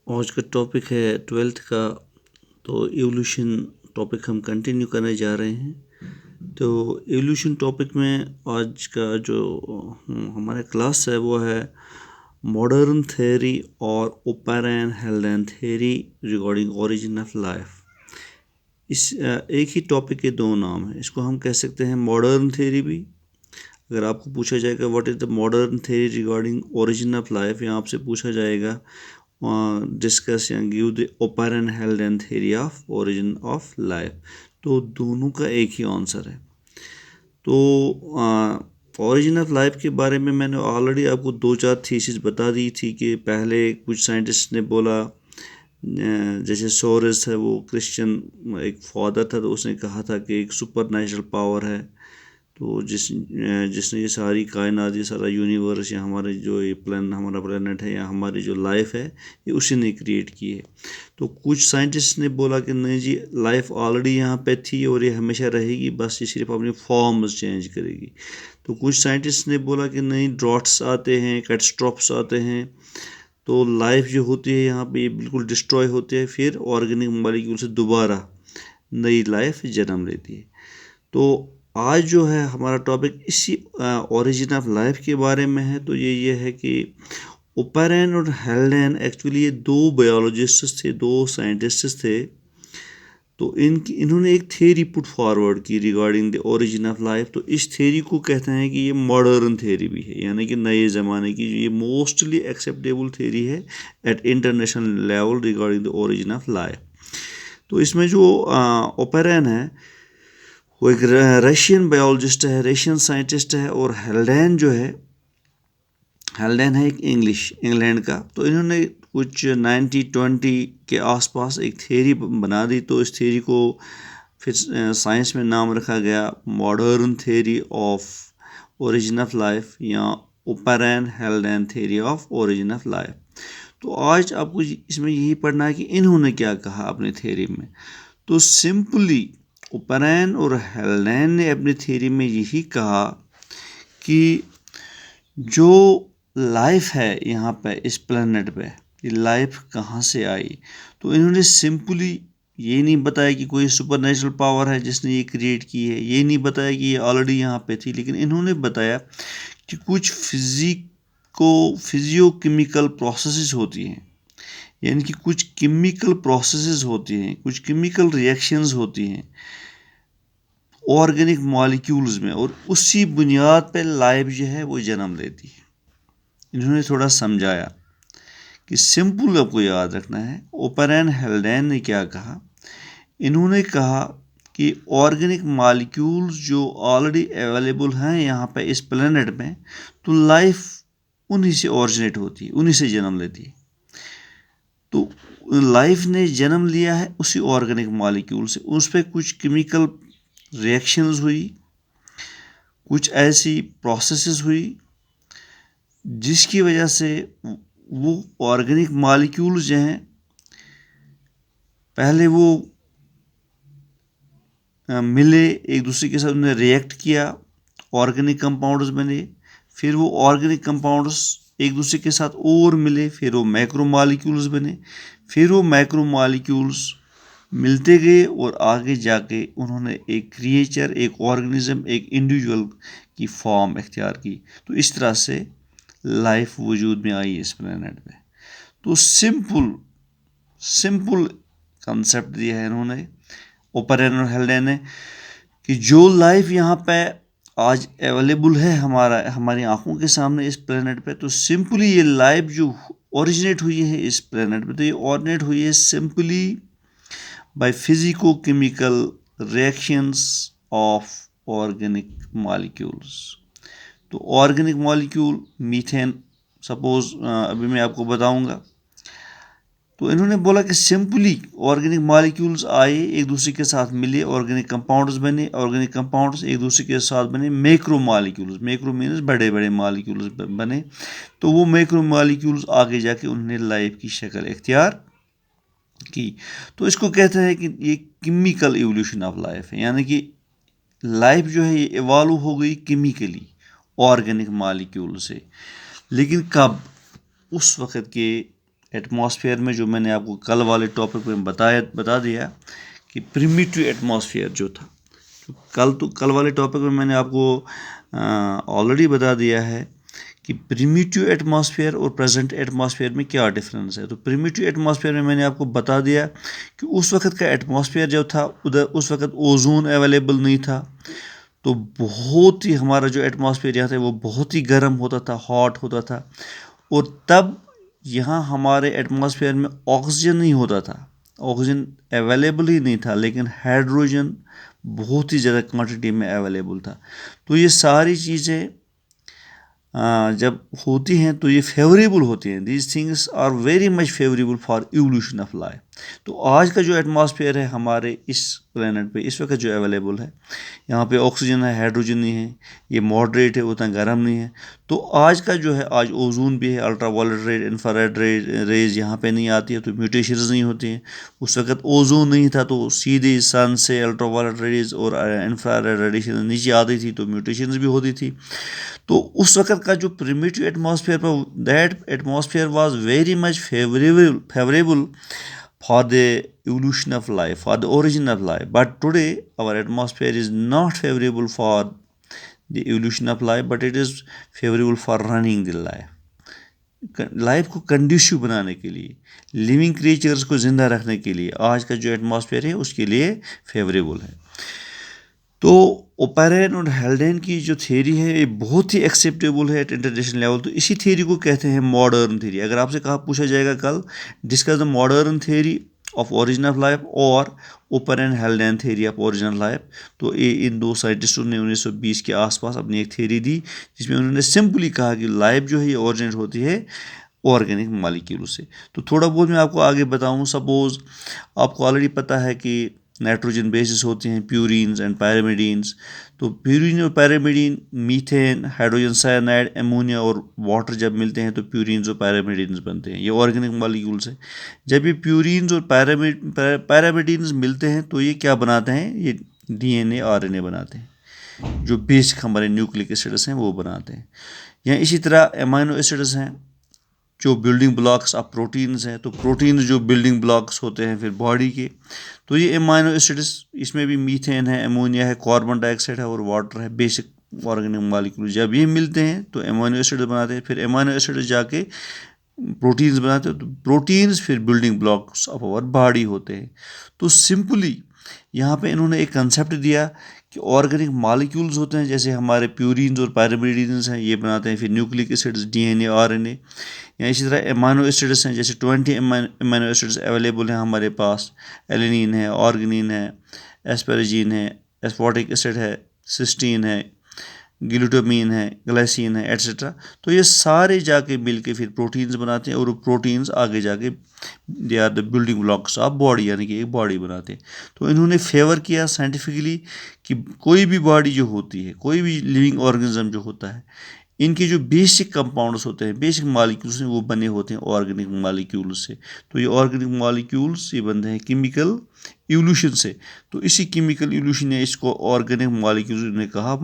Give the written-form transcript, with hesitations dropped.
आज का टॉपिक है 12th का। तो एवोल्यूशन टॉपिक हम कंटिन्यू करने जा रहे हैं। तो एवोल्यूशन टॉपिक में आज का जो हमारा क्लास है वो है मॉडर्न थ्योरी और operon Haldane theory regarding origin of life. एक ही टॉपिक के दो नाम हैं। इसको हम कह सकते हैं मॉडर्न थ्योरी भी। अगर आपको पूछा जाएगा what is the modern theory regarding origin of life, या आपसे पूछा जाएगा डिस्कस या give the operon Haldane theory of origin of life, तो दोनों का एक ही आंसर है। तो ओरिजिन ऑफ लाइफ के बारे में मैंने ऑलरेडी आपको दो चार थीसिस बता दी थी कि पहले कुछ साइंटिस्ट ने बोला, जैसे सोरस है वो क्रिश्चियन एक फादर था, तो उसने कहा था कि एक सुपर नेचुरल पावर है तो जिसने ये सारी कायनात, ये सारा यूनिवर्स या हमारे जो ये हमारा प्लेनेट है या हमारी जो लाइफ है ये उसी ने क्रिएट की है। तो कुछ साइंटिस्ट ने बोला कि नहीं जी, लाइफ ऑलरेडी यहाँ पे थी और ये हमेशा रहेगी, बस ये सिर्फ अपनी फॉर्म्स चेंज करेगी। तो कुछ साइंटिस्ट ने बोला कि नहीं, ड्रॉट्स आते हैं, कैटस्ट्रॉफ्स आते हैं, तो लाइफ जो होती है यहाँ पे ये बिल्कुल डिस्ट्रॉय होती है, फिर ऑर्गेनिक मॉलिक्यूल से दोबारा नई लाइफ जन्म लेती है। तो आज जो है हमारा टॉपिक इसी ओरिजिन ऑफ लाइफ के बारे में है। तो ये है कि ओपेरन और हेल्डेन एक्चुअली ये दो बायोलॉजिस्ट्स थे, दो साइंटिस्ट्स थे। तो इन्होंने एक थ्योरी पुट फॉरवर्ड की regarding the origin of life. तो इस थ्योरी को कहते हैं कि ये मॉडर्न थ्योरी भी है, यानी कि नए ज़माने की ये मोस्टली एक्सेप्टेबल थ्योरी है at international level regarding the origin of life. तो इसमें जो ओपेरन है वो एक रशियन बायोलॉजिस्ट है, रशियन साइंटिस्ट है, और हेल्डेन है एक इंग्लैंड का। तो इन्होंने कुछ 1920 के आसपास एक थ्योरी बना दी। तो इस थ्योरी को फिर साइंस में नाम रखा गया modern theory of origin of life या Oparin Haldane theory of origin of life. तो आज आपको इसमें यही पढ़ना है कि इन्होंने क्या कहा अपनी थ्योरी में। तो सिंपली ओपेरन और हेल्डेन ने अपनी थ्योरी में यही कहा कि जो लाइफ है यहाँ पे इस प्लेनेट पे, ये लाइफ कहाँ से आई। तो इन्होंने सिंपली ये नहीं बताया कि कोई सुपर नेचुरल पावर है जिसने ये क्रिएट की है, ये नहीं बताया कि ये ऑलरेडी यहाँ पे थी, लेकिन इन्होंने बताया कि कुछ फिजियो केमिकल प्रोसेसेस होती हैं, यानी कि कुछ केमिकल प्रोसेसेस होती हैं, कुछ केमिकल रिएक्शंस होती हैं ऑर्गेनिक मॉलिक्यूल्स में, और उसी बुनियाद पे लाइफ जो है वो जन्म लेती है। इन्होंने थोड़ा समझाया कि सिंपल आपको याद रखना है ओपेरन हेल्डेन ने क्या कहा। इन्होंने कहा कि ऑर्गेनिक मॉलिक्यूल्स जो ऑलरेडी अवेलेबल हैं यहाँ पे इस प्लेनेट में, तो लाइफ उन्हीं से ओरिजिनेट होती है, उन्हीं से जन्म लेती है। तो लाइफ ने जन्म लिया है उसी ऑर्गेनिक मॉलिक्यूल से, उस पर कुछ केमिकल रिएक्शंस हुई, कुछ ऐसी प्रोसेसेस हुई जिसकी वजह से वो ऑर्गेनिक मॉलिक्यूल्स जो हैं, पहले वो मिले एक दूसरे के साथ, उन्हें रिएक्ट किया, ऑर्गेनिक कंपाउंड्स बने, फिर वो ऑर्गेनिक कंपाउंड्स एक दूसरे के साथ और मिले, फिर वो मैक्रो मॉलिक्यूल्स बने, फिर वो मैक्रो मॉलिक्यूल्स मिलते गए और आगे जाके उन्होंने एक क्रिएचर, एक ऑर्गेनिज्म, एक इंडिविजुअल की फॉर्म इख्तियार की। तो इस तरह से लाइफ वजूद में आई इस प्लेनेट पे। तो सिंपल कंसेप्ट दिया है इन्होंने ओपेरन और हेल्डेन ने कि जो लाइफ यहाँ पे आज अवेलेबल है हमारी आंखों के सामने इस प्लेनेट पे, तो सिंपली ये लाइफ जो ओरिजिनेट हुई है इस प्लेनेट पे, तो ये ओरिजिनेट हुई है simply by physico chemical reactions of organic molecules. तो ऑर्गेनिक मॉलिक्यूल मीथेन, सपोज अभी मैं आपको बताऊंगा। तो इन्होंने बोला कि सिंपली ऑर्गेनिक मॉलिक्यूल्स आए, एक दूसरे के साथ मिले, ऑर्गेनिक कंपाउंड्स बने, ऑर्गेनिक कंपाउंड्स एक दूसरे के साथ बने मैक्रो मॉलिक्यूल्स, मैक्रो मीन्स बड़े बड़े मॉलिक्यूल्स बने। तो वो मैक्रो मॉलिक्यूल्स आगे जाके उन्होंने लाइफ की शक्ल इख्तियार की। तो इसको कहते हैं कि ये केमिकल इवोल्यूशन ऑफ लाइफ है, यानी कि लाइफ जो है ये इवॉल्व हो गई केमिकली ऑर्गेनिक मॉलिक्यूल से। लेकिन कब? उस वक़्त के एटमॉस्फेयर में जो मैंने आपको कल वाले टॉपिक में बता दिया कि प्रिमिटिव एटमॉस्फेयर जो था, कल वाले टॉपिक में मैंने आपको ऑलरेडी बता दिया है कि प्रिमिटिव एटमॉस्फेयर और प्रेजेंट एटमॉस्फेयर में क्या डिफरेंस है। तो प्रिमिटिव एटमॉस्फेयर में मैंने आपको बता दिया कि उस वक्त का एटमॉस्फेयर जो था उधर उस वक्त ओजोन अवेलेबल नहीं था, तो बहुत ही हमारा जो एटमॉस्फेयर यहाँ था वो बहुत ही गर्म होता था, हॉट होता था, और तब यहाँ हमारे एटमॉस्फेयर में ऑक्सीजन नहीं होता था, ऑक्सीजन अवेलेबल ही नहीं था, लेकिन हाइड्रोजन बहुत ही ज़्यादा क्वांटिटी में अवेलेबल था। तो ये सारी चीज़ें जब होती हैं तो ये फेवरेबल होती हैं। These things are very much favourable for evolution of life. तो आज का जो एटमॉस्फेयर है हमारे इस प्लेनेट पे इस वक्त जो अवेलेबल है, यहाँ पे ऑक्सीजन है, हाइड्रोजन नहीं है, ये मॉडरेट है, उतना गर्म नहीं है। तो आज का जो है, आज ओजोन भी है, अल्ट्रावायलेट रेज, इंफ्रारेड रेज यहाँ पे नहीं आती है, तो म्यूटेशंस नहीं होती हैं। उस वक्त ओजोन नहीं था तो सीधे सन से अल्ट्रावायलेट रेज और इंफ्रारेड रेडिएशन नीचे आती थी, तो म्यूटेशंस भी होती थी। तो उस वक्त का जो प्रिमिटिव एटमॉस्फेयर पर, that atmosphere was very much favourable for the evolution of life, for the origin of life. But today our atmosphere is not favorable for the evolution of life, but it is favorable for running the life को conducive बनाने के लिए, living creatures को ज़िंदा रखने के लिए आज का जो एटमॉस्फेयर है उसके लिए फेवरेबल है। तो ओपेरेन और हेल्डेन की जो थ्योरी है ये बहुत ही एक्सेप्टेबल है एट इंटरनेशनल लेवल। तो इसी थ्योरी को कहते हैं मॉडर्न थ्योरी। अगर आपसे पूछा जाएगा कल, discuss the modern theory of origin of life और Oparin Haldane theory of origin of life, तो ये इन दो साइंटिस्टों ने 1920 के आसपास अपनी एक थ्योरी दी जिसमें उन्होंने सिंपली कहा कि लाइफ जो है ये ओरिजिनेट होती है ऑर्गेनिक मॉलिक्यूल से। तो थोड़ा बहुत मैं आपको आगे बताऊँ। सपोज आपको ऑलरेडी पता है कि नाइट्रोजन बेसिस होते हैं प्यूरिन्स एंड पैरामिडीन्स। तो प्यूरिन और pyrimidine, methane, hydrogen cyanide, ammonia और वाटर जब मिलते हैं तो प्यूरिन्स और पैरामिडीन्स बनते हैं। ये ऑर्गेनिक मॉलिक्यूल्स हैं। जब ये प्यूरिन्स और पैरामिडीन्स मिलते हैं तो ये क्या बनाते हैं, ये डीएनए आरएनए बनाते हैं, जो बेसिक हमारे न्यूक्लिक एसिड्स हैं वो बनाते हैं। या इसी तरह एमाइनो एसिड्स हैं जो बिल्डिंग ब्लॉक्स ऑफ प्रोटीन्स हैं। तो प्रोटीन्स जो बिल्डिंग ब्लॉक्स होते हैं फिर बॉडी के, तो ये एमाइनो एसिड्स, इसमें भी मीथेन है, एमोनिया है, कार्बन डाइऑक्साइड है और वाटर है, बेसिक ऑर्गेनिक मॉलिक्यूल। जब ये मिलते हैं तो एमाइनो एसिड बनाते हैं, फिर एमाइनो एसिड जाके प्रोटीन्स बनाते हैं, तो प्रोटीन्स फिर building blocks of our body होते हैं। तो सिंपली यहाँ पे इन्होंने एक कंसेप्ट दिया कि ऑर्गेनिक मॉलिक्यूल्स होते हैं जैसे हमारे प्यूरिन्स और पैरामिडीन्स हैं, ये बनाते हैं फिर न्यूक्लिक एसिड्स, डीएनए, आरएनए। या इसी तरह एमाइनो एसिड्स हैं, जैसे 20 एमाइनो एसिड्स अवेलेबल हैं हमारे पास। एलेनिन है, ऑर्गेनिन है, एस्पेरेजिन है, एस्पार्टिक एसिड है, सिस्टीन है, ग्लूटामीन है, ग्लाइसिन है, एट्सेट्रा। तो ये सारे जाके मिल के फिर प्रोटीन्स बनाते हैं और वो प्रोटीन्स आगे जाके they are the building blocks of body, यानी कि एक बॉडी बनाते हैं। तो इन्होंने फेवर किया साइंटिफिकली कि कोई भी बॉडी जो होती है, कोई भी लिविंग ऑर्गेनिज्म जो होता है, इनके जो बेसिक कंपाउंड्स होते हैं, बेसिक मॉलिक्यूल्स हैं, वो बने होते हैं ऑर्गेनिक मॉलिक्यूल्स से। तो ये ऑर्गेनिक मॉलिक्यूल्स ये बनते हैं केमिकल इवोल्यूशन से। तो इसी केमिकल इवोल्यूशन ने इसको ऑर्गेनिक मॉलिक्यूल्स ने कहा